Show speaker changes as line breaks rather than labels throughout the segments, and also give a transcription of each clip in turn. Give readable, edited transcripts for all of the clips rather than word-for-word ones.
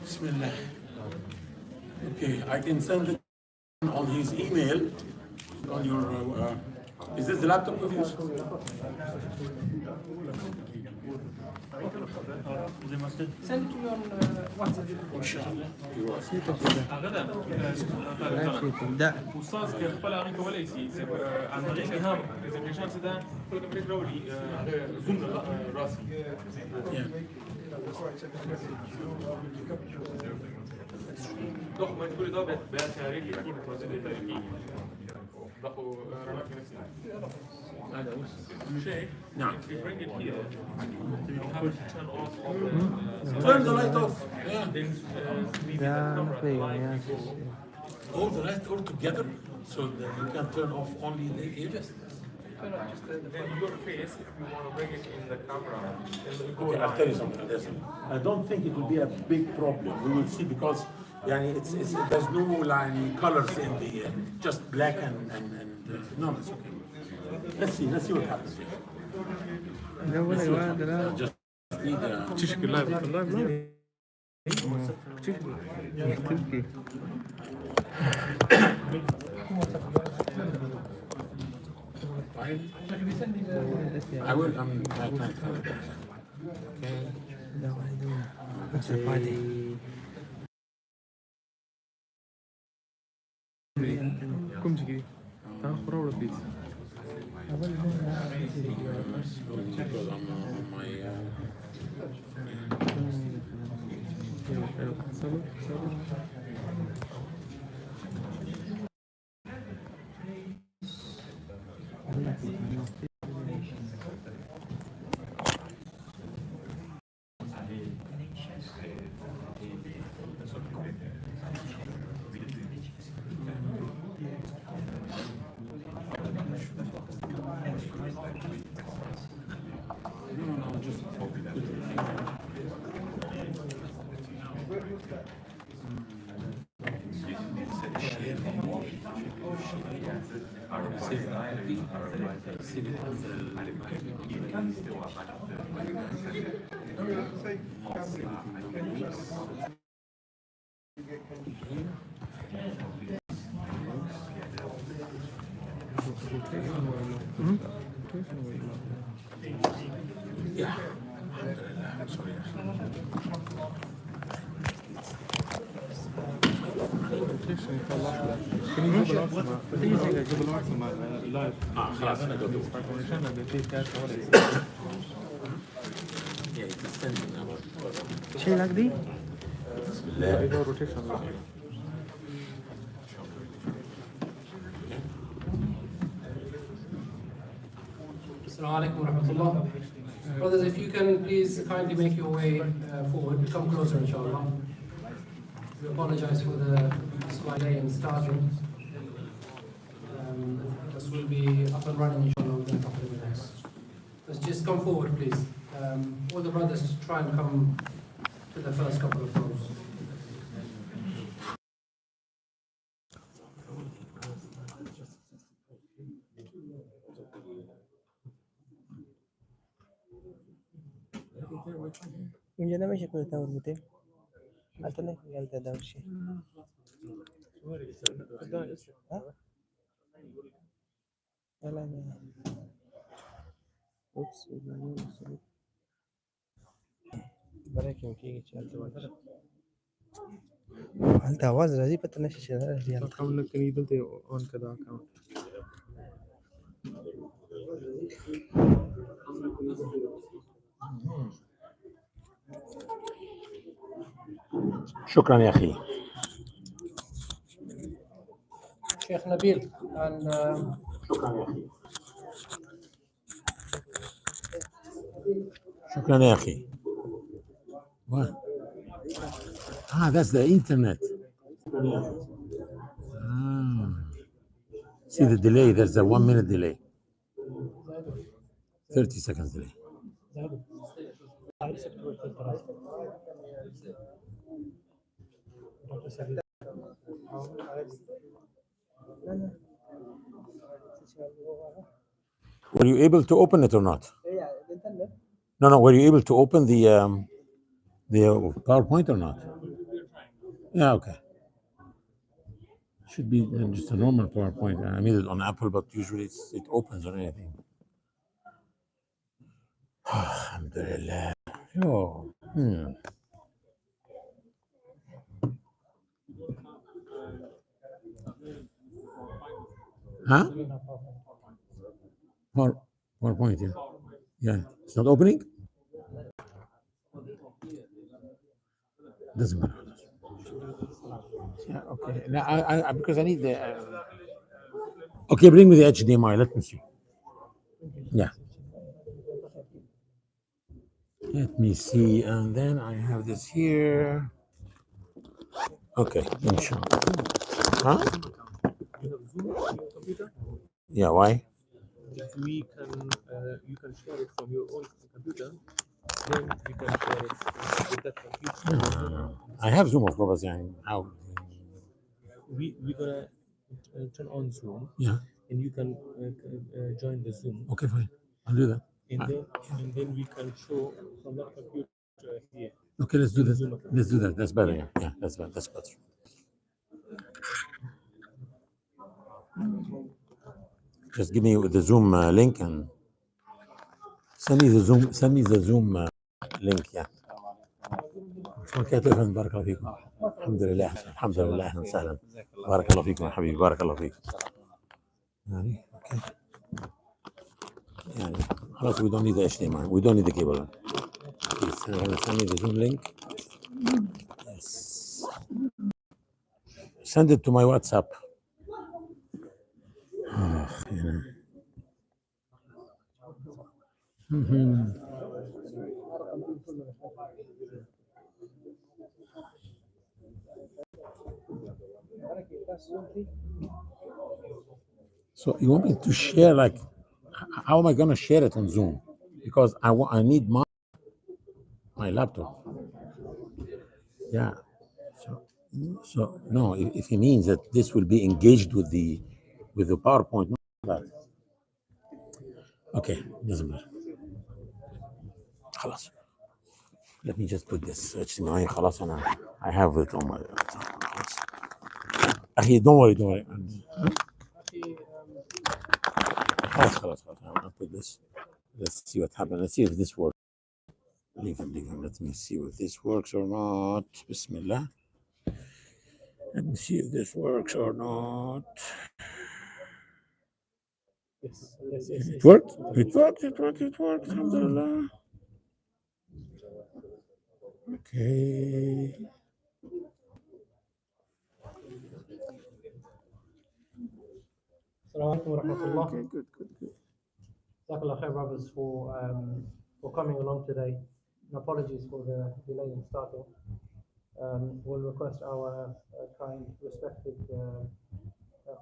Bismillah. Okay, I can send it on his email. On your, is this the laptop you use?
Send it to me on WhatsApp.
استاذ كيف طلع عليك ولا شيء عن طريق ايهام اذا كان شان سدان كل ما بدك رولي زوم راسي ضخ ما تقولي ضابط بيان تاريخي يكون توزيع تاريخي ضخوا رمات نفسي هذا شيء
نعم.
if you bring it here you have to turn off all
Turn the light off.
then maybe the camera light will go
All the light all together, so that you can turn off only the areas.
then your face if you want to bring it in the camera it'll go
Okay, I'll tell you something. Listen, I don't think it will be a big problem. We will see because it's there's no line colors in the just black and no, it's okay. Let's see what happens. Just need
تشكي اللايف
I will. I can't. Okay.
كم تجي تاخذ ولا بليز
Because I'm on my. Yeah. I'm sorry.
اللايف
خلاص أنا قلت.
عشان في كاش
Yeah, it's sending now.
شيء لقدي
ولا روتيشن
Assalamu alaikum wa rahmatullah. Brothers, if you can please kindly make your way forward, come closer inshallah. We apologize for the slight delay in starting. This will be up and running inshallah within a couple of minutes. Let's just come forward please. All the brothers try and come to the first couple of rows.
اینجا نمیشه کنه تاور بوده البته نه یالته داوشی لا لا اوپس برای کیونکه چالت وایي هلته आवाज راځي پته نشي چې راځي هلته
کوم نه کوي دلته اون کړه اکاونټ
شكرا يا أخي.
Sheikh Nabil and
شكرا يا أخي. شكرا يا أخي. What? That's the internet. See the delay, there's a 1 minute delay. 30 seconds delay. Were you able to open it or not? No, were you able to open the PowerPoint or not? Yeah, okay. Should be just a normal PowerPoint. I made it on Apple, but usually it opens on anything. Alhamdulillah. Oh, Huh? PowerPoint, yeah. Yeah. It's not opening? Doesn't matter. Yeah, okay. Now, because I need the. Okay, bring me the HDMI. Let me see. Yeah. Let me see. And then I have this here. Okay. Inshallah. Huh?
You have Zoom on your computer?
Yeah, why?
If we can, you can share it from your own computer, then we can share it with that computer.
No. I have Zoom, of course. Yeah. How?
We're gonna turn on Zoom,
Yeah.
and you can join the Zoom,
Okay, fine. I'll do that.
and then we can show from that computer here.
Okay, let's do
in
that.
Zoom.
Let's do that. That's better. Yeah, yeah, that's better. That's better. Just give me the Zoom link and send me the Zoom. Send me the Zoom link. Yeah. كيف بارك الله فيكم. الحمد لله الحمد لله اهلا وسهلا. بارك الله فيكم يا حبيبي بارك الله فيك. يعني اوكي. يعني خلاص we don't need the HDMI. We don't need the cable. Please send me the Zoom link. Yes. Send it to my WhatsApp. You know. So you want me to share like how am I going to share it on Zoom? Because I need my laptop. Yeah. So no, if he means that this will be engaged with the PowerPoint, not that. Okay, doesn't matter. خلاص. Let me just put this HDMI. خلاص أنا I have it on my. خلاص. أخي don't worry. خلاص. I'll put this. Let's see what happens. Let's see if this works. Leave him. Let me see if this works or not. Bismillah. Let me see if this works or not.
Yes.
It worked. Alhamdulillah. Okay.
Assalamu alaikum wa rahmatullah.
Okay, good.
Jazakallah khair, brothers, for coming along today. And apologies for the delay in starting. We'll request our kind, respected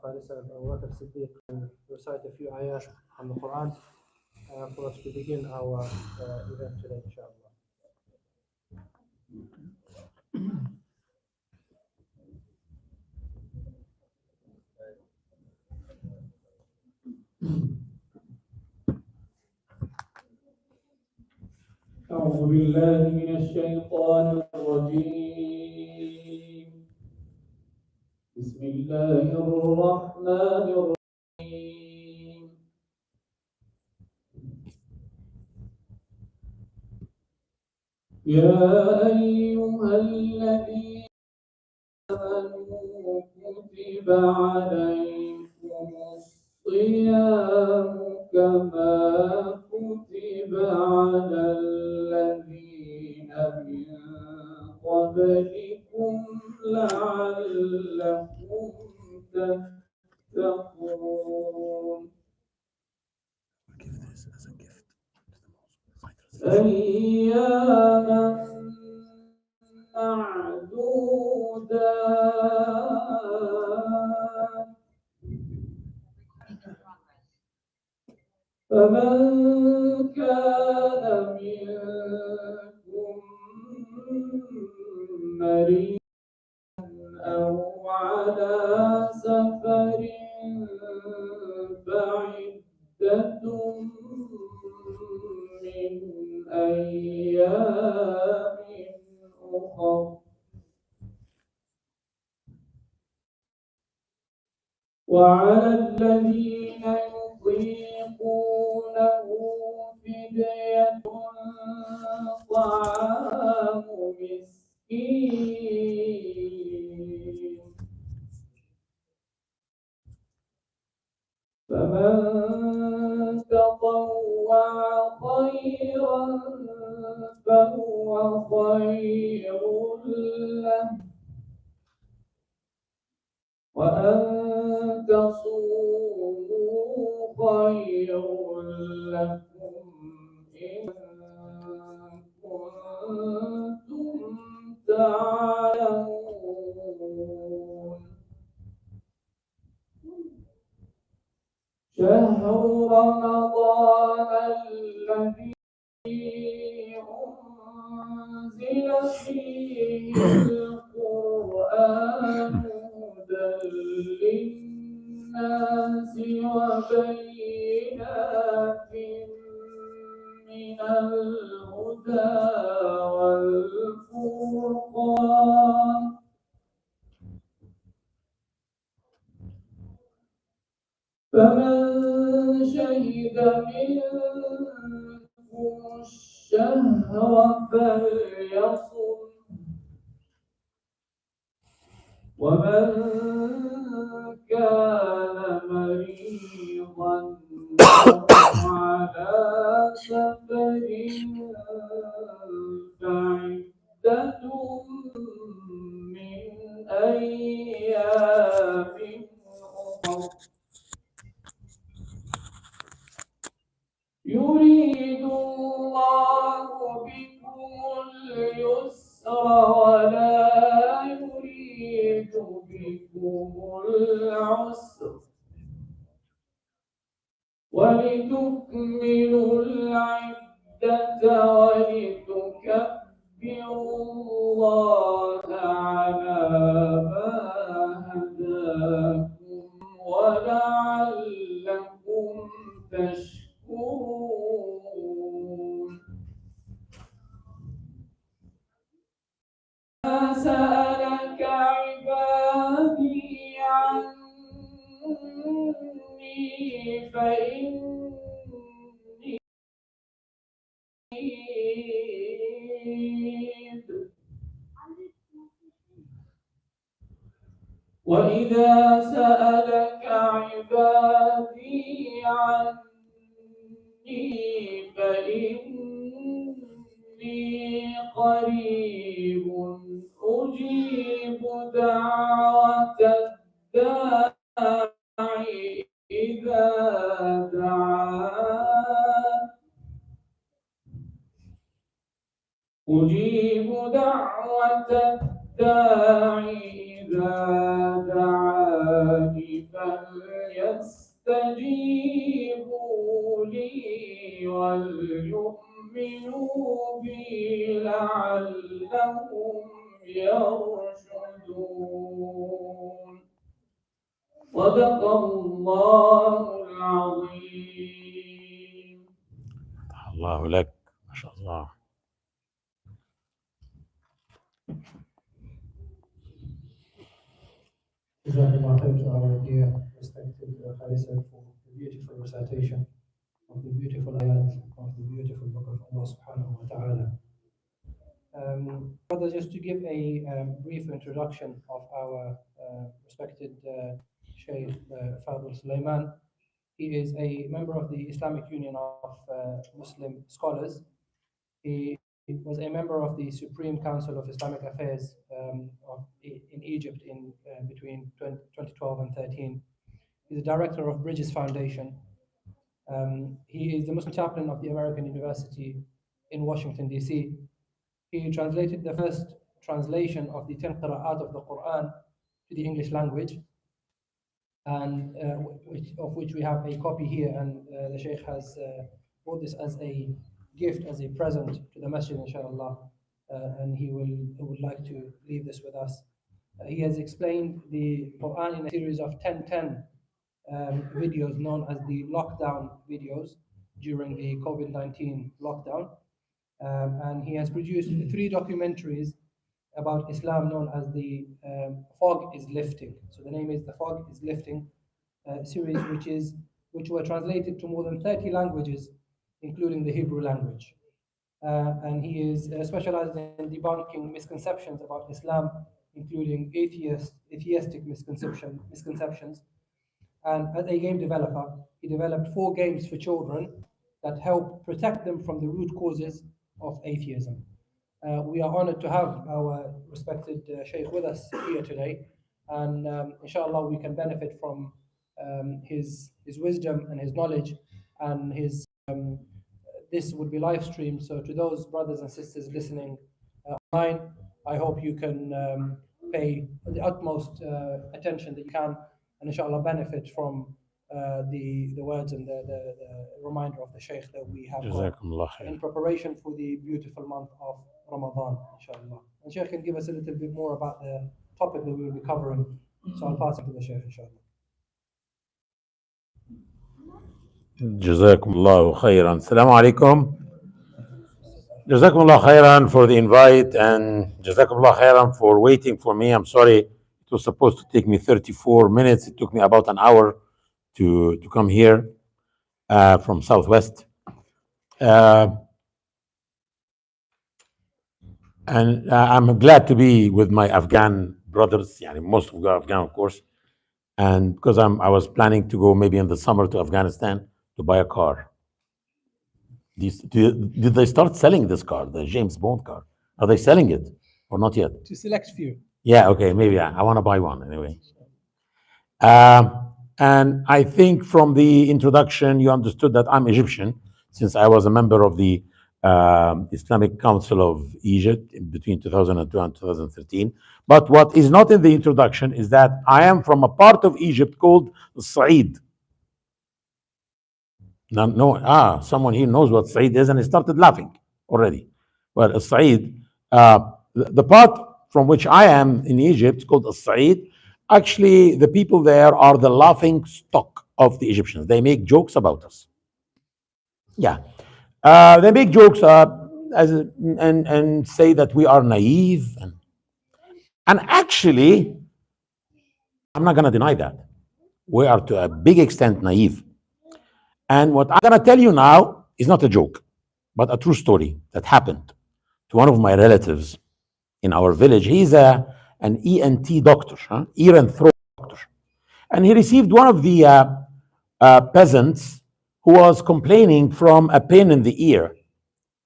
Farisa Abu Bakr Siddiq to recite a few ayat from the Quran for us to begin our event today, inshallah.
أعوذ بالله من الشيطان الرجيم بسم الله الرحمن الرحيم يا أيها الذين آمنوا كتب عليكم الصيام كما كتب على الذين من قبلكم لعلكم تتقون
Give this as a gift to the most.
أياما معدودات فمن كان منكم مريضا أو على سفر فعدة من أيام أخر وعلى الذين يطيقونه فدية طعام مسكين فمن تطوع خيرا فهو خير له وأن تصوموا خير لكم إن كنتم تعلمون شهر رمضان الذي أنزل فيه القرآن هدى للناس وبينات من الهدى والفرقان فمن شهد منكم الشهر فليصم ومن كان مريضا أو على سفر فعدة من أيام أخر يريد الله بكم اليسر ولا يريد بكم العسر ولتكملوا العدة ولتكبروا الله على ما هداكم ولعلكم تشكرون ما سألك عبادي عني فإني قريب وإذا سألك عبادي عني فإني قريب أجيب دعوة الداعي إذا دعان أجيب دعوة الداعي إذا دعاني فليستجيبوا لي وليؤمنوا بي لعلهم يرشدون صدق الله العظيم.
الله لك ما شاء الله.
Jazakallah khair to our dear respected Khalisa for the beautiful recitation of the beautiful ayat of the beautiful book of Allah subhanahu wa ta'ala. Further, just to give a brief introduction of our respected Sheikh Fadel Soliman. He is a member of the Islamic Union of Muslim Scholars. He was a member of the Supreme Council of Islamic Affairs in Egypt in between 2012 and 13. He's the director of Bridges Foundation. He is the Muslim chaplain of the American University in Washington, D.C. He translated the first translation of the 10 qira'at of the Quran to the English language, and of which we have a copy here, and the Sheikh has brought this as a gift, as a present to the masjid, inshallah, and he would like to leave this with us. He has explained the Quran in a series of 10 videos known as the lockdown videos during the COVID-19 lockdown. And he has produced 3 documentaries about Islam known as the Fog is Lifting. So the name is The Fog is Lifting, series, which were translated to more than 30 languages, including the Hebrew language. And he is specialized in debunking misconceptions about Islam, including atheistic misconceptions. And as a game developer, he developed 4 games for children that help protect them from the root causes of atheism. We are honored to have our respected Sheikh with us here today, and inshallah we can benefit from his wisdom and his knowledge, and his this would be live streamed. So to those brothers and sisters listening online, I hope you can pay the utmost attention that you can, and inshallah benefit from the words and the reminder of the Shaykh that we have got in preparation for the beautiful month of Ramadan, inshallah. And Shaykh can give us a little bit more about the topic that we will be covering. So I'll pass it to the Shaykh, inshallah.
جزاكم الله خيرا. السلام عليكم. جزاكم الله خيرا for the invite, and جزاكم الله خيرا for waiting for me. I'm sorry, it was supposed to take me 34 minutes. It took me about an hour to come here from Southwest. And I'm glad to be with my Afghan brothers, yani most of the Afghan, of course. And because I was planning to go maybe in the summer to Afghanistan to buy a car. Did they start selling this car, the James Bond car? Are they selling it or not yet?
To select few.
Yeah, okay, maybe I want to buy one anyway. And I think from the introduction, you understood that I'm Egyptian, since I was a member of the Islamic Council of Egypt between 2002 and 2013. But what is not in the introduction is that I am from a part of Egypt called Sa'id. Now, someone here knows what Sa'id is, and he started laughing already. Well, Sa'id, the part from which I am in Egypt called Sa'id, actually the people there are the laughing stock of the Egyptians. They make jokes about us. Yeah. They make jokes and say that we are naive. And actually, I'm not going to deny that. We are to a big extent naive. And what I'm going to tell you now is not a joke, but a true story that happened to one of my relatives in our village. He's an ENT doctor, ear and throat doctor. And he received one of the peasants who was complaining from a pain in the ear.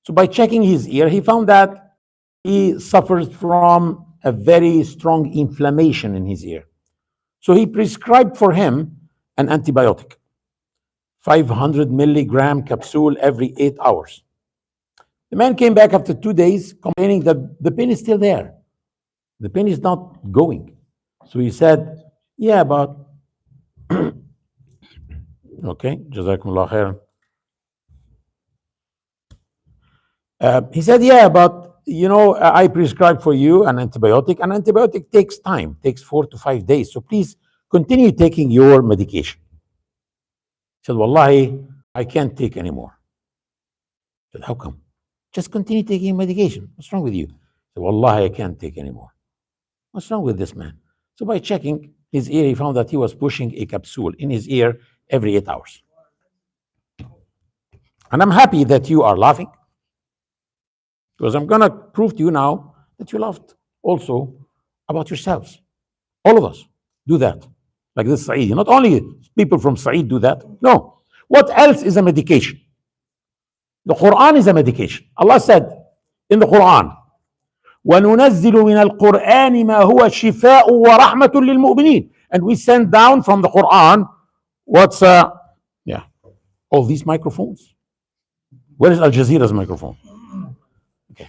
So by checking his ear, he found that he suffers from a very strong inflammation in his ear. So he prescribed for him an antibiotic, 500 milligram capsule every 8 hours. The man came back after 2 days complaining that the pain is still there. The pain is not going. So he said, yeah, but okay, Jazakumullah khair. He said, yeah, but you know, I prescribed for you an antibiotic. An antibiotic takes time, takes 4 to 5 days. So please continue taking your medication. He said, Wallahi, I can't take anymore. I said, how come? Just continue taking medication. What's wrong with you? He said, Wallahi, I can't take anymore. What's wrong with this man? So by checking his ear, he found that he was pushing a capsule in his ear every 8 hours. And I'm happy that you are laughing, because I'm going to prove to you now that you laughed also about yourselves. All of us do that. Like this Sa'id. Not only people from Sa'id do that. No. What else is a medication? The Quran is a medication. Allah said in the Quran, وَنُنَزِّلُ مِنَ الْقُرْآنِ مَا هُوَ شِفَاءٌ وَرَحْمَةٌ لِلْمُؤْمِنِينَ. And we send down from the Quran what's all these microphones. Where is Al Jazeera's microphone? Okay.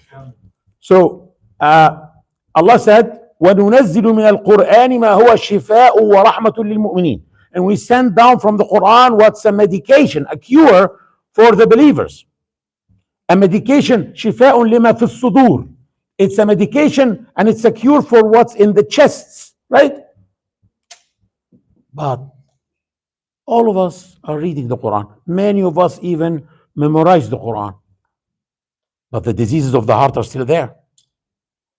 So Allah said, وَنُنَزِّلُ مِنَ الْقُرْآنِ مَا هُوَ شِفَاءٌ وَرَحْمَةٌ لِلْمُؤْمِنِينَ. And we send down from the Quran what's a medication, a cure for the believers. A medication, شِفَاءٌ لِمَا فِي الصُّدُورِ. It's a medication and it's a cure for what's in the chests, right? But all of us are reading the Quran. Many of us even memorize the Quran. But the diseases of the heart are still there.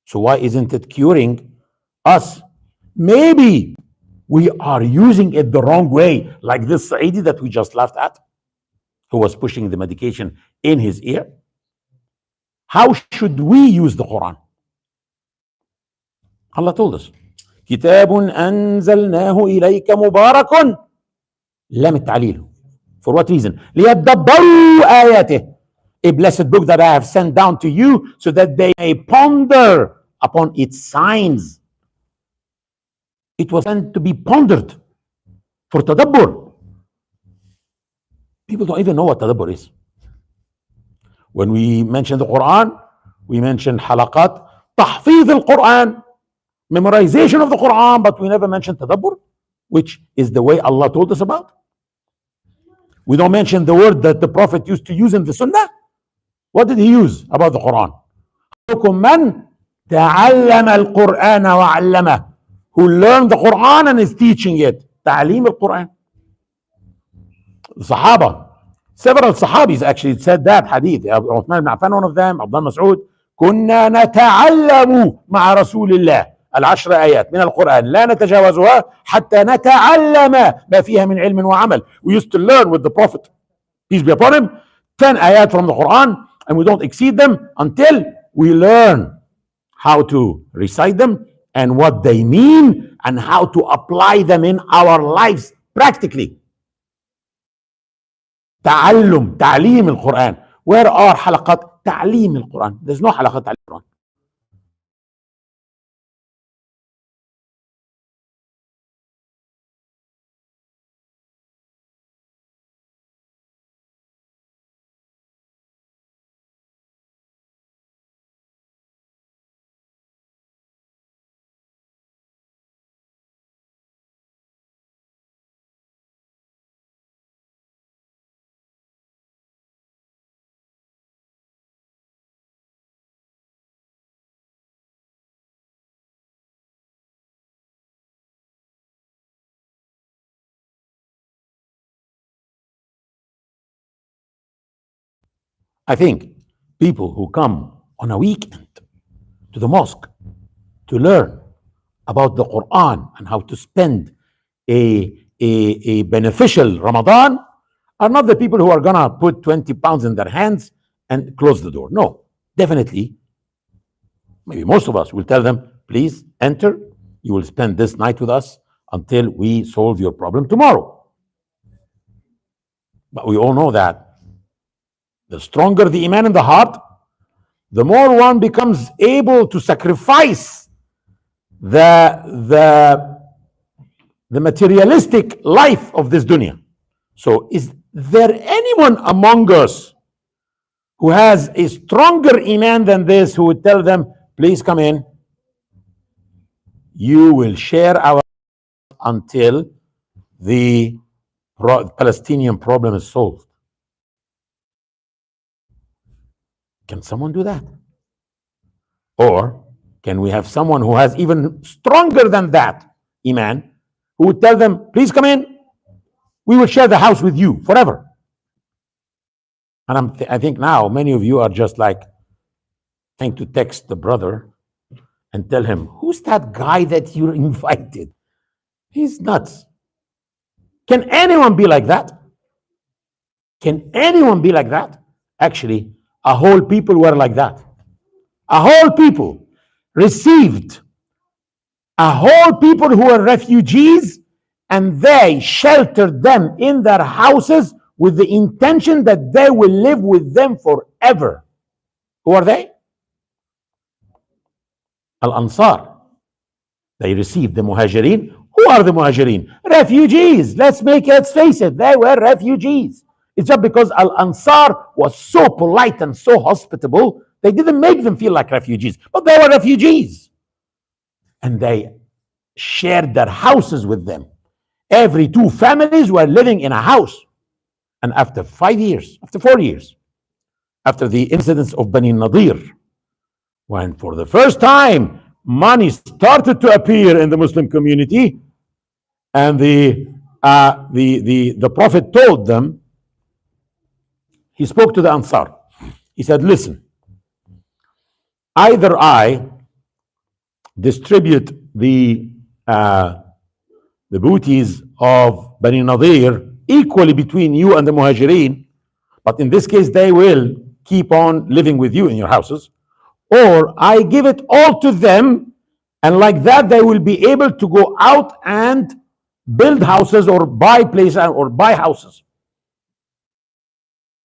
So why isn't it curing us? Maybe we are using it the wrong way, like this Saidi that we just laughed at, who was pushing the medication in his ear. How should we use the Quran? Allah told us, كتاب أنزلناه إليك مبارك. لام التعليل. For what reason? ليدبروا آياته. A blessed book that I have sent down to you so that they may ponder upon its signs. It was sent to be pondered for tadabbur. People don't even know what tadabbur is. When we mention the Quran, we mention halaqat, tahfiz al-Quran, memorization of the Quran, but we never mention tadabbur, which is the way Allah told us about. We don't mention the word that the Prophet used to use in the Sunnah. What did he use about the Quran? من تعلم القرآن وعلمه, who learned the Quran and is teaching it. تعليم القرآن. Sahaba, several Sahabis actually said that hadith. Uthman ibn Affan, one of them, Abdullah Mas'ud, كنا نتعلم مع رسول الله العشر آيات من القرآن لا نتجاوزها حتى نتعلم ما فيها من علم وعمل. We used to learn with the Prophet, peace be upon him, 10 ayat from the Quran, and we don't exceed them until we learn how to recite them and what they mean and how to apply them in our lives practically. تعلم, تعليم القرآن. Where are حلقات تعليم القرآن? There's no حلقات تعليم القرآن. I think people who come on a weekend to the mosque to learn about the Quran and how to spend a beneficial Ramadan are not the people who are gonna put 20 pounds in their hands and close the door. No, definitely, maybe most of us will tell them, please enter, you will spend this night with us until we solve your problem tomorrow. But we all know that the stronger the iman in the heart, the more one becomes able to sacrifice the materialistic life of this dunya. So is there anyone among us who has a stronger iman than this, who would tell them, please come in, you will share our until the Palestinian problem is solved? Can someone do that? Or can we have someone who has even stronger than that iman, who would tell them, please come in, we will share the house with you forever? And I think now many of you are just like trying to text the brother and tell him, who's that guy that you invited? He's nuts. Can anyone be like that? Can anyone be like that? Actually, a whole people were like that. A whole people received a whole people who were refugees, and they sheltered them in their houses with the intention that they will live with them forever. Who are they? Al-Ansar. They received the Muhajirin. Who are the Muhajirin? Refugees. Let's face it, they were refugees. It's just because Al-Ansar was so polite and so hospitable, they didn't make them feel like refugees, but they were refugees. And they shared their houses with them. Every 2 families were living in a house. And after 4 years, after the incidents of Bani Nadir, when for the first time money started to appear in the Muslim community, and the Prophet told them, he spoke to the Ansar. He said, listen, either I distribute the the booties of Bani Nadir equally between you and the Muhajirin, but in this case they will keep on living with you in your houses, or I give it all to them, and like that they will be able to go out and build houses or buy places or buy houses.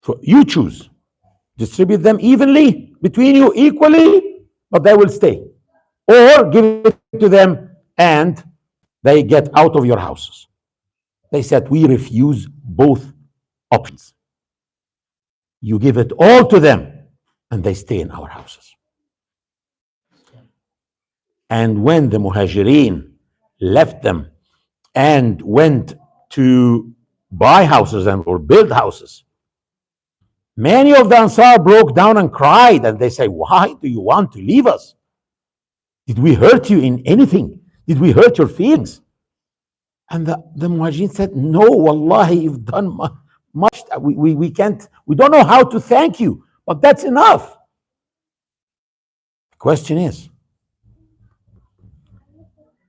So you choose. Distribute them evenly between you equally, but they will stay. Or give it to them and they get out of your houses. They said, we refuse both options. You give it all to them and they stay in our houses. And when the Muhajirin left them and went to buy houses and or build houses, many of the Ansar broke down and cried, and they say, why do you want to leave us? Did we hurt you in anything? Did we hurt your feelings? And the Muhajirin said, no, wallahi, you've done much. We can't, we don't know how to thank you, but that's enough. The question is,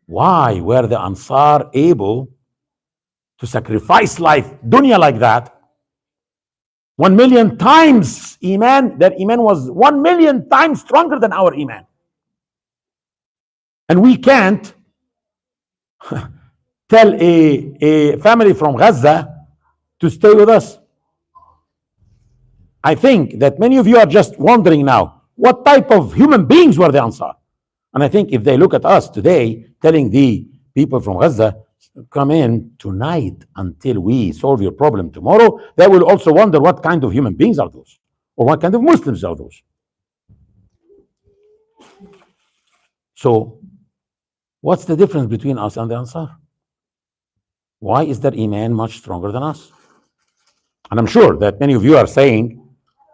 why were the Ansar able to sacrifice life, dunya like that? 1 million times Iman, their Iman was 1 million times stronger than our Iman. And we can't tell a family from Gaza to stay with us. I think that many of you are just wondering now, what type of human beings were the Ansar? And I think if they look at us today, telling the people from Gaza, come in tonight until we solve your problem tomorrow, they will also wonder what kind of human beings are those, or what kind of Muslims are those. So, what's the difference between us and the Ansar? Why is their Iman much stronger than us? And I'm sure that many of you are saying,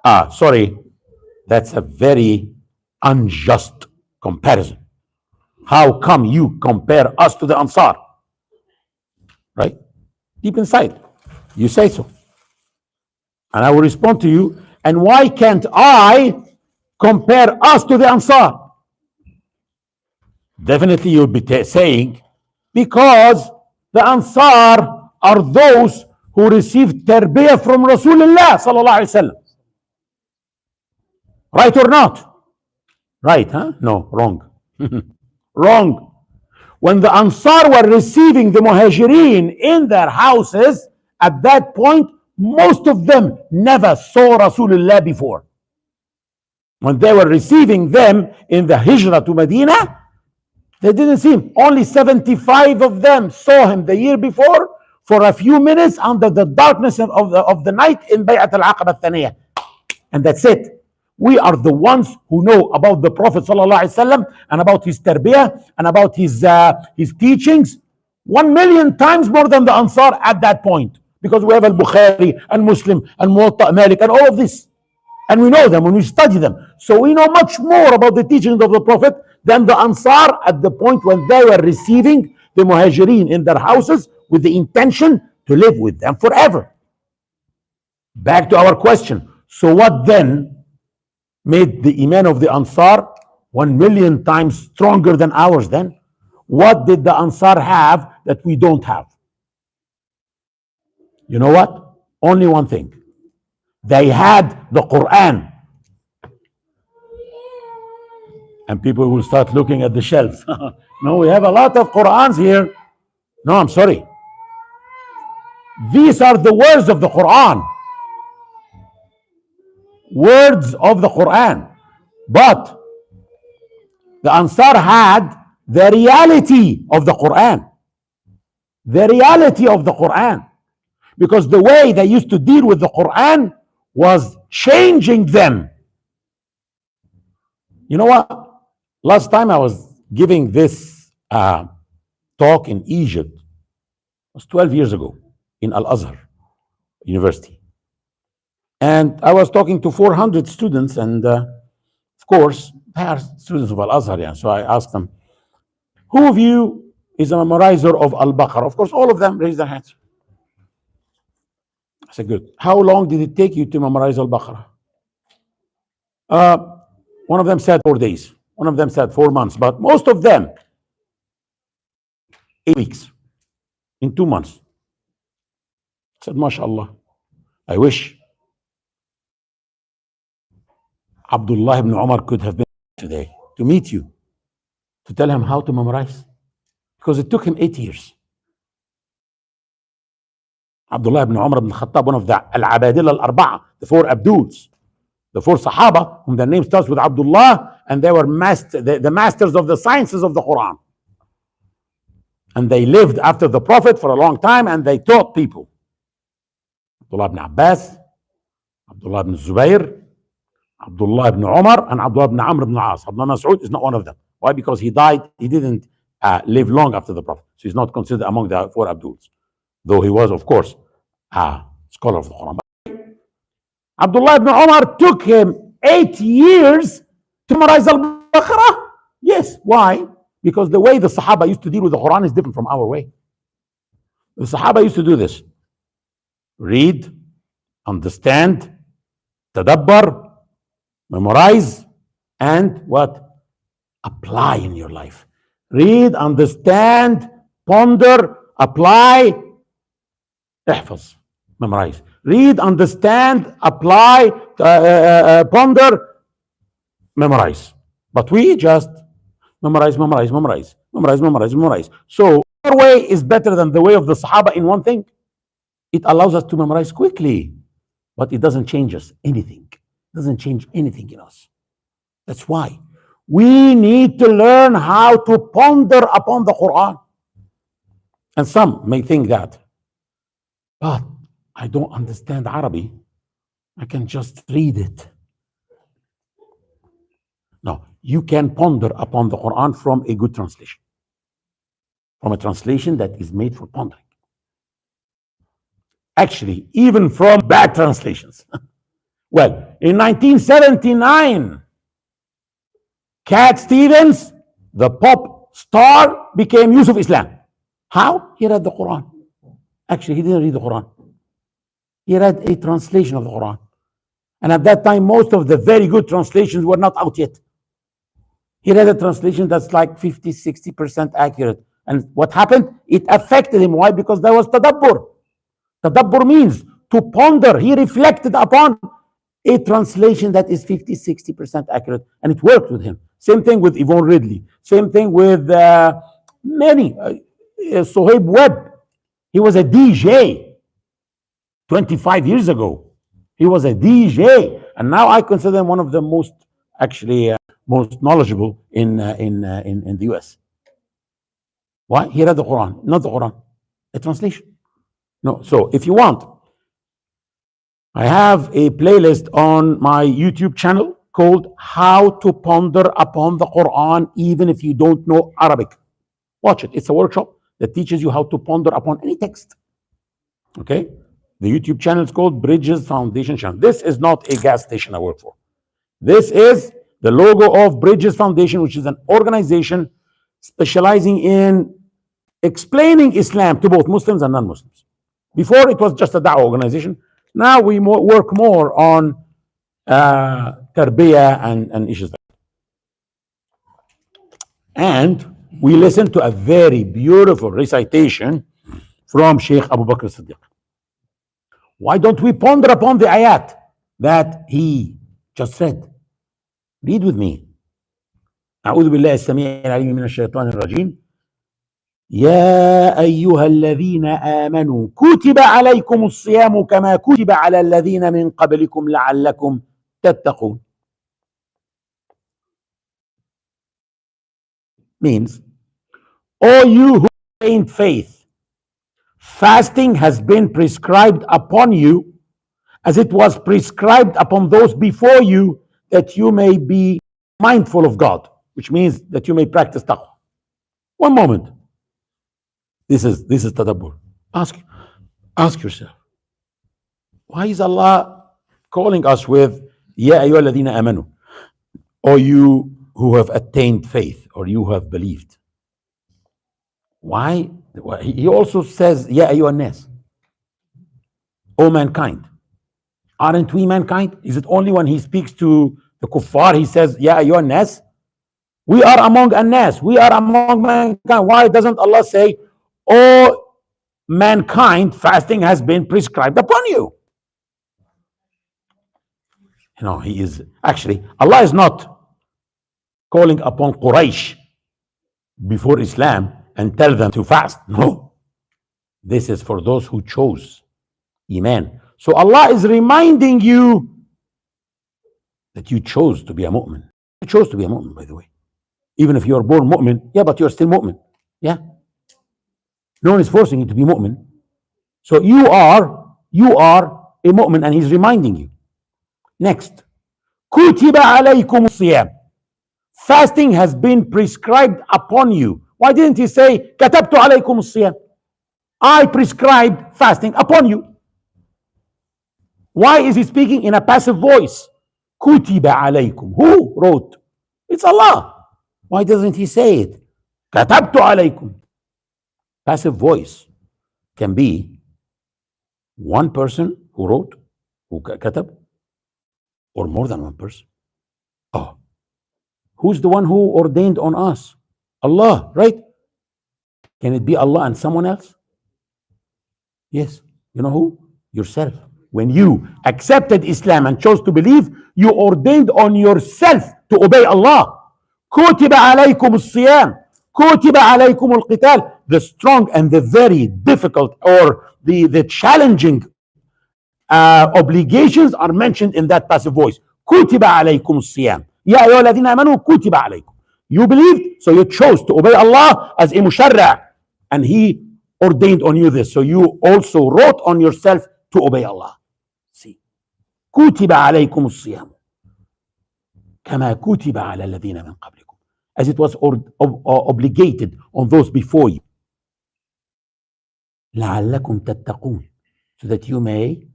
sorry, that's a very unjust comparison. How come you compare us to the Ansar? Right? Deep inside, you say so. And I will respond to you, and why can't I compare us to the Ansar? Definitely you'll be saying, because the Ansar are those who received tarbiyah from Rasulullah sallallahu alaihi wasallam. Right or not? Right, huh? No, wrong. Wrong. When the Ansar were receiving the Muhajirin in their houses, at that point, most of them never saw Rasulullah before. When they were receiving them in the Hijrah to Medina, they didn't see him. Only 75 of them saw him the year before for a few minutes under the darkness of the night in Bay'at al-Aqaba al-Thaniyah. And that's it. We are the ones who know about the Prophet ﷺ and about his tarbiyah and about his teachings 1 million times more than the Ansar at that point. Because we have al-Bukhari and Muslim and Muwatta Malik and all of this. And we know them when we study them. So we know much more about the teachings of the Prophet than the Ansar at the point when they were receiving the Muhajirin in their houses with the intention to live with them forever. Back to our question. So what then made the Iman of the Ansar 1 million times stronger than ours then? What did the Ansar have that we don't have? You know what? Only one thing. They had the Quran. And people will start looking at the shelf. No, we have a lot of Qurans here. No, I'm sorry. These are the words of the Quran. Words of the Quran. But the Ansar had the reality of the Quran. The reality of the Quran. Because the way they used to deal with the Quran was changing them. You know what? Last time I was giving this talk in Egypt, it was 12 years ago in Al-Azhar University. And I was talking to 400 students, and of course, they are students of Al-Azhar. Yeah. So I asked them, who of you is a memorizer of Al-Baqarah? Of course, all of them raised their hands. I said, good. How long did it take you to memorize Al-Baqarah? One of them said 4 days. One of them said 4 months. But most of them, 8 weeks.
in 2 months. I said, MashaAllah, I wish Abdullah ibn Umar could have been today to meet you, to tell him how to memorize, because it took him 8 years. Abdullah ibn Umar ibn Khattab, one of the Al-Abadillah al-Arba'a, the 4 Abduls, the 4 Sahaba, whom their name starts with Abdullah, and they were the masters of the sciences of the Quran. And they lived after the Prophet for a long time, and they taught people. Abdullah ibn Abbas, Abdullah ibn Zubayr, Abdullah ibn Umar, and Abdullah ibn Amr ibn As. Abdullah Mas'ud is not one of them. Why? Because he died, he didn't live long after the Prophet. So he's not considered among the 4 Abduls. Though he was, of course, a scholar of the Quran. Abdullah ibn Umar took him 8 years to memorize Al-Baqarah. Yes. Why? Because the way the Sahaba used to deal with the Quran is different from our way. The Sahaba used to do this: read, understand, tadabbar, memorize, and what? Apply in your life. Read, understand, ponder, apply, احفظ, memorize. Read, understand, apply, ponder, memorize. But we just memorize. So our way is better than the way of the Sahaba in one thing. It allows us to memorize quickly, but it doesn't change us anything. It doesn't change anything in us. That's why we need to learn how to ponder upon the Quran. And some may think that, but I don't understand Arabic, I can just read it. No, you can ponder upon the Quran from a good translation, from a translation that is made for pondering. Actually, even from bad translations. Well, in 1979, Cat Stevens, the pop star, became Yusuf Islam. How? He read the Quran. Actually, he didn't read the Quran. He read a translation of the Quran. And at that time, most of the very good translations were not out yet. He read a translation that's like 50, 60% accurate. And what happened? It affected him. Why? Because there was tadabbur. Tadabbur means to ponder. He reflected upon a translation that is 50, 60% accurate. And it worked with him. Same thing with Yvonne Ridley. Same thing with many. Sohaib Webb. He was a DJ 25 years ago. He was a DJ. And now I consider him one of the most, actually, most knowledgeable in the US. Why? He read the Quran, not the Quran, a translation. No, so if you want, I have a playlist on my YouTube channel called How to Ponder Upon the Quran Even If You Don't Know Arabic. Watch it. It's a workshop that teaches you how to ponder upon any text. Okay? The YouTube channel is called Bridges Foundation Channel. This is not a gas station I work for. This is the logo of Bridges Foundation, which is an organization specializing in explaining Islam to both Muslims and non-Muslims. Before, it was just a da'wah organization. Now we work more on tarbiyah and issues like that. And we listen to a very beautiful recitation from Sheikh Abu Bakr Siddiq. Why don't we ponder upon the ayat that he just read? Read with me. أعوذ بالله السميع العليم من الشيطان الرجيم. يا أيها الذين آمنوا كتب عليكم الصيام كما كتب على الذين من قبلكم لعلكم تتقون. Means, all you who gained faith, fasting has been prescribed upon you as it was prescribed upon those before you, that you may be mindful of God, which means that you may practice taqwa. One moment. This is tadabbur. Ask yourself, why is Allah calling us with Ya ayyuha alladhina amanu, or you who have attained faith, or you who have believed? Why? He also says Ya ayyuha nas, O mankind. Aren't we mankind? Is it only when he speaks to the kuffar he says Ya ayyuha nas? We are among an-nas. We are among mankind. Why doesn't Allah say, oh mankind, fasting has been prescribed upon you. You know, he is actually, Allah is not calling upon Quraysh before Islam and tell them to fast. No. This is for those who chose Iman. So Allah is reminding you that you chose to be a mu'min. You chose to be a mu'min, by the way. Even if you're born mu'min, yeah, but you're still mu'min. Yeah. No one is forcing you to be mu'min. So you are a mu'min, and he's reminding you. Next. Kutiba alaykum siyam. Fasting has been prescribed upon you. Why didn't he say, katabtu alaykum siyam? I prescribed fasting upon you. Why is he speaking in a passive voice? Kutiba alaykum. Who wrote? It's Allah. Why doesn't he say it? Katabtu alaykum. Passive voice can be one person who wrote, who katab, or more than one person. Oh, who's the one who ordained on us? Allah, right? Can it be Allah and someone else? Yes. You know who? Yourself. When you accepted Islam and chose to believe, you ordained on yourself to obey Allah. كتب عليكم الصيام كتب عليكم القتال. The strong and the very difficult, or the challenging obligations are mentioned in that passive voice. كتب عليكم الصيام يا أيها الذين آمنوا كتب عليكم. You believed, so you chose to obey Allah as a musharra, and He ordained on you this. So you also wrote on yourself to obey Allah. See, كتب عليكم الصيام كما كتب على الذين من قبلكم, as it was obligated on those before you. لعلكم تتقون, so that you may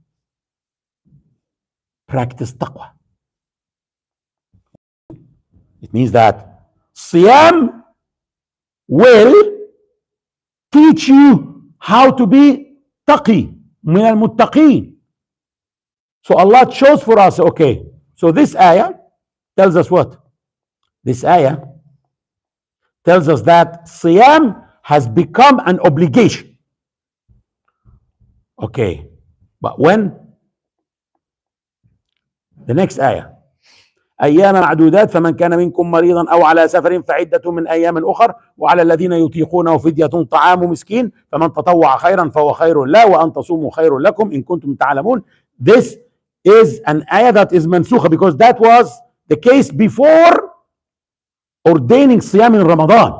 practice taqwa. It means that Siyam will teach you how to be taqi, min al-muttaqeen. So Allah chose for us, okay. So this ayah tells us what? This ayah tells us that Siyam has become an obligation. Okay, but when? The next ayah. أيام معدودات فمن كان منكم مريضا أو على سفر فعدة من أيام أخر وعلى الذين يطيقونه فدية طعام مسكين فمن تطوع خيرا فهو خير له وأن تصوموا خير لكم إن كنتم تعلمون. This is an ayah that is mansukha, because that was the case before ordaining Siyam in Ramadan.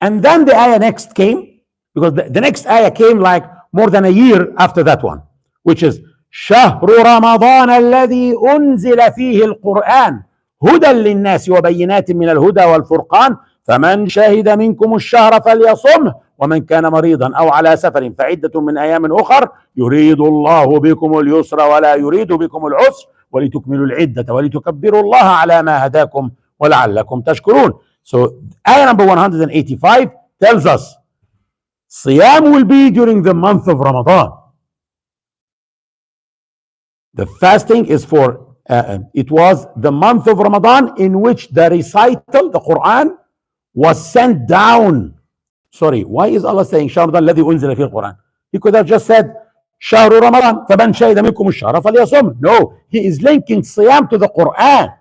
And then the ayah next came, because the next ayah came like more than a year after that one, which is شهر رمضان الذي أنزل فيه القرآن هدى للناس وبينات من الهدى والفرقان فمن شهد منكم الشهر فليصمه ومن كان مريضا أو على سفر فعدة من أيام أخر يريد الله بكم اليسر ولا يريد بكم العسر ولتكملوا العدة ولتكبروا الله على ما هداكم ولعلكم تشكرون. So ayah number 185 tells us Siyam will be during the month of Ramadan. The fasting is for, it was the month of Ramadan in which the recital, the Quran, was sent down. Sorry, why is Allah saying شهر رمضان الذي أنزل فيه القرآن? He could have just said شهر رمضان فمن شهد منكم الشهر فليصم. No, he is linking Siyam to the Quran.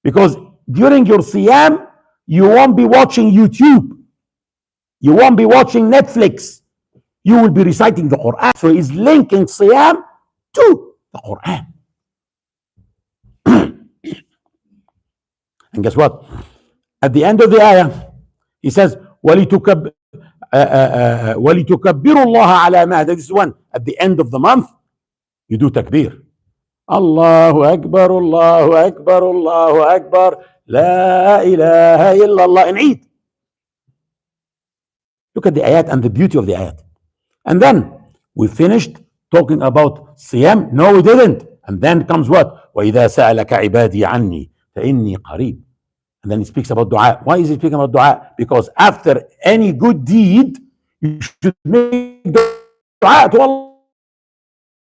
Because during your Siyam, you won't be watching YouTube. You won't be watching Netflix. You will be reciting the Quran. So he's linking Siyam to the Quran. And guess what? At the end of the ayah, he says, وَلِتُكَبِّرُوا اللَّهَ عَلَى مَا هَدَاكُمْ. This is one. At the end of the month, you do takbir. Allahu Akbar, Allahu Akbar, Allahu Akbar, La ilaha illallah, in Eid. Look at the ayat and the beauty of the ayat. And then we finished talking about Siyam. No, we didn't. And then comes what? وَإِذَا سَأَلَكَ عِبَادِي عَنِّي فَإِنِّي قَرِيبٌ. And then he speaks about dua. Why is he speaking about dua? Because after any good deed, you should make dua to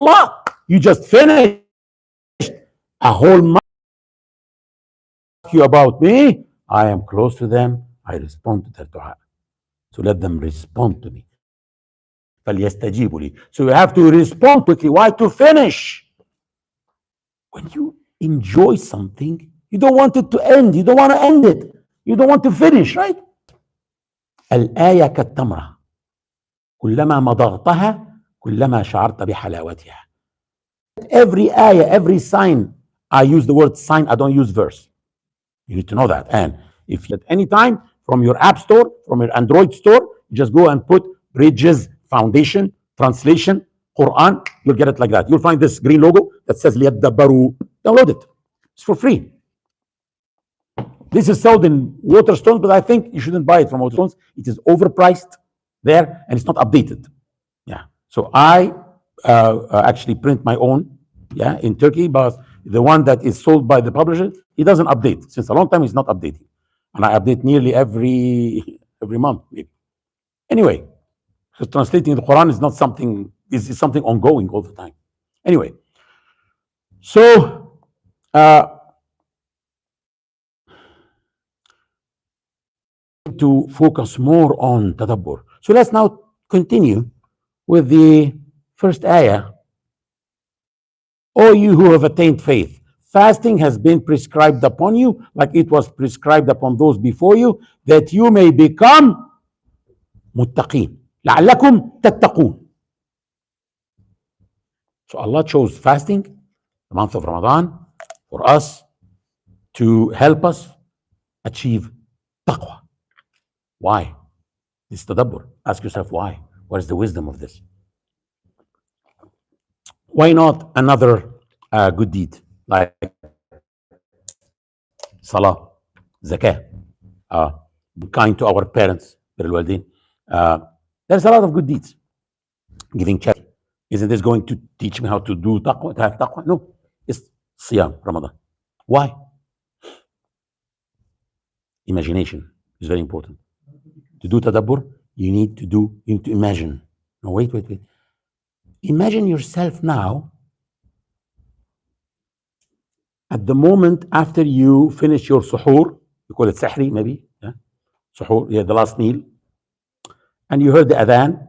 Allah. You just finished a whole month. You about me, I am close to them. I respond to their dua. So let them respond to me. فَلْيَسْتَجِيبُوا لِي. So you have to respond quickly. Why? To finish. When you enjoy something, you don't want it to end. You don't want to end it. You don't want to finish, right? الآية كالتمرة كلما مضغتها كلما شعرت بحلاوتها. Every ayah, every sign, I use the word sign, I don't use verse. You need to know that. And if at any time from your app store, from your Android store, just go and put Bridges Foundation Translation Quran, you'll get it like that. You'll find this green logo that says لِيَدَّبَّرُوا. Download it. It's for free. This is sold in Waterstones, but I think you shouldn't buy it from Waterstones. It is overpriced there and it's not updated. Yeah. So I actually print my own, yeah, in Turkey, but the one that is sold by the publisher, he doesn't update. Since a long time, he's not updating. And I update nearly every month, maybe. Anyway, so translating the Quran is not something, is something ongoing all the time. Anyway, so to focus more on tadabbur. So let's now continue with the first ayah. O you who have attained faith, fasting has been prescribed upon you like it was prescribed upon those before you, that you may become muttaqeen. لعلكم تتقون. So Allah chose fasting, the month of Ramadan, for us to help us achieve taqwa. Why? This tadabbur. Ask yourself why. What is the wisdom of this? Why not another good deed like salah, zakah, kind to our parents, there's a lot of good deeds. Giving charity. Isn't this going to teach me how to do taqwa, to have taqwa? No, it's siyam, Ramadan. Why? Imagination is very important. To do tadabbur, you need to imagine. No, wait. Imagine yourself now at the moment after you finish your suhoor, you call it sahri maybe, yeah? Suhoor, yeah, the last meal, and you heard the adhan,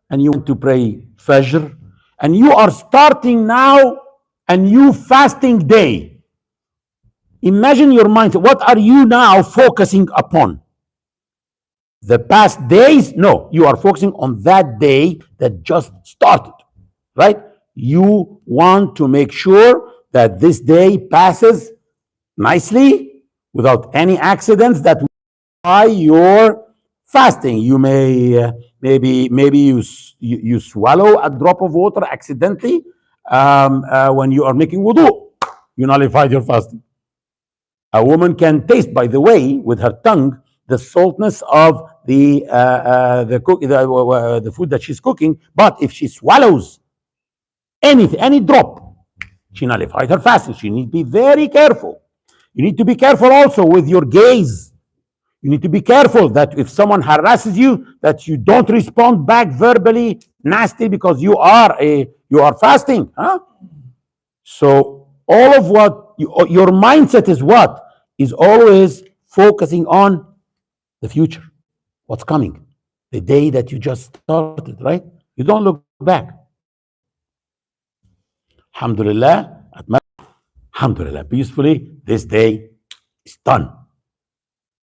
and you want to pray fajr, and you are starting now a new fasting day. Imagine your mind, what are you now focusing upon? The past days? No, you are focusing on that day that just started, right? You want to make sure that this day passes nicely without any accidents that why you're fasting. You may maybe you swallow a drop of water accidentally when you are making wudu. You nullified your fasting. A woman can taste, by the way, with her tongue, the saltness of the food that she's cooking. But if she swallows any drop, she nullified her fasting. She needs to be very careful. You need to be careful also with your gaze. You need to be careful that if someone harasses you, that you don't respond back verbally nasty because you are fasting. Huh? So all of what your mindset is what is always focusing on the future, what's coming, the day that you just started, right? You don't look back. Alhamdulillah, alhamdulillah, peacefully, this day is done.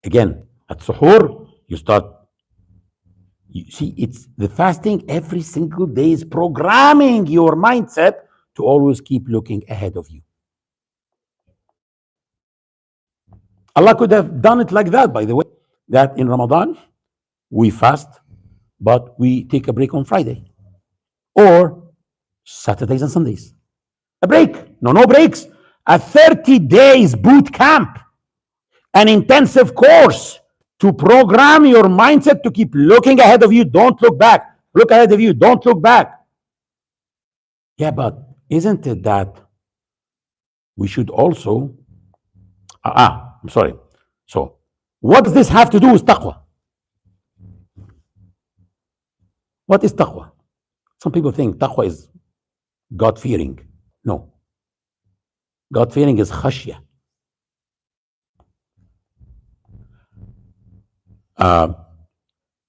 Again, at suhoor, you start, you see, it's the fasting every single day is programming your mindset to always keep looking ahead of you. Allah could have done it like that, by the way, that in Ramadan, we fast, but we take a break on Friday or Saturdays and Sundays. A break. No breaks. A 30 days boot camp, an intensive course to program your mindset to keep looking ahead of you. Don't look back. Look ahead of you. Don't look back. Yeah, but isn't it that we should also... I'm sorry. So, what does this have to do with taqwa? What is taqwa? Some people think taqwa is God-fearing. No. God-fearing is khashya.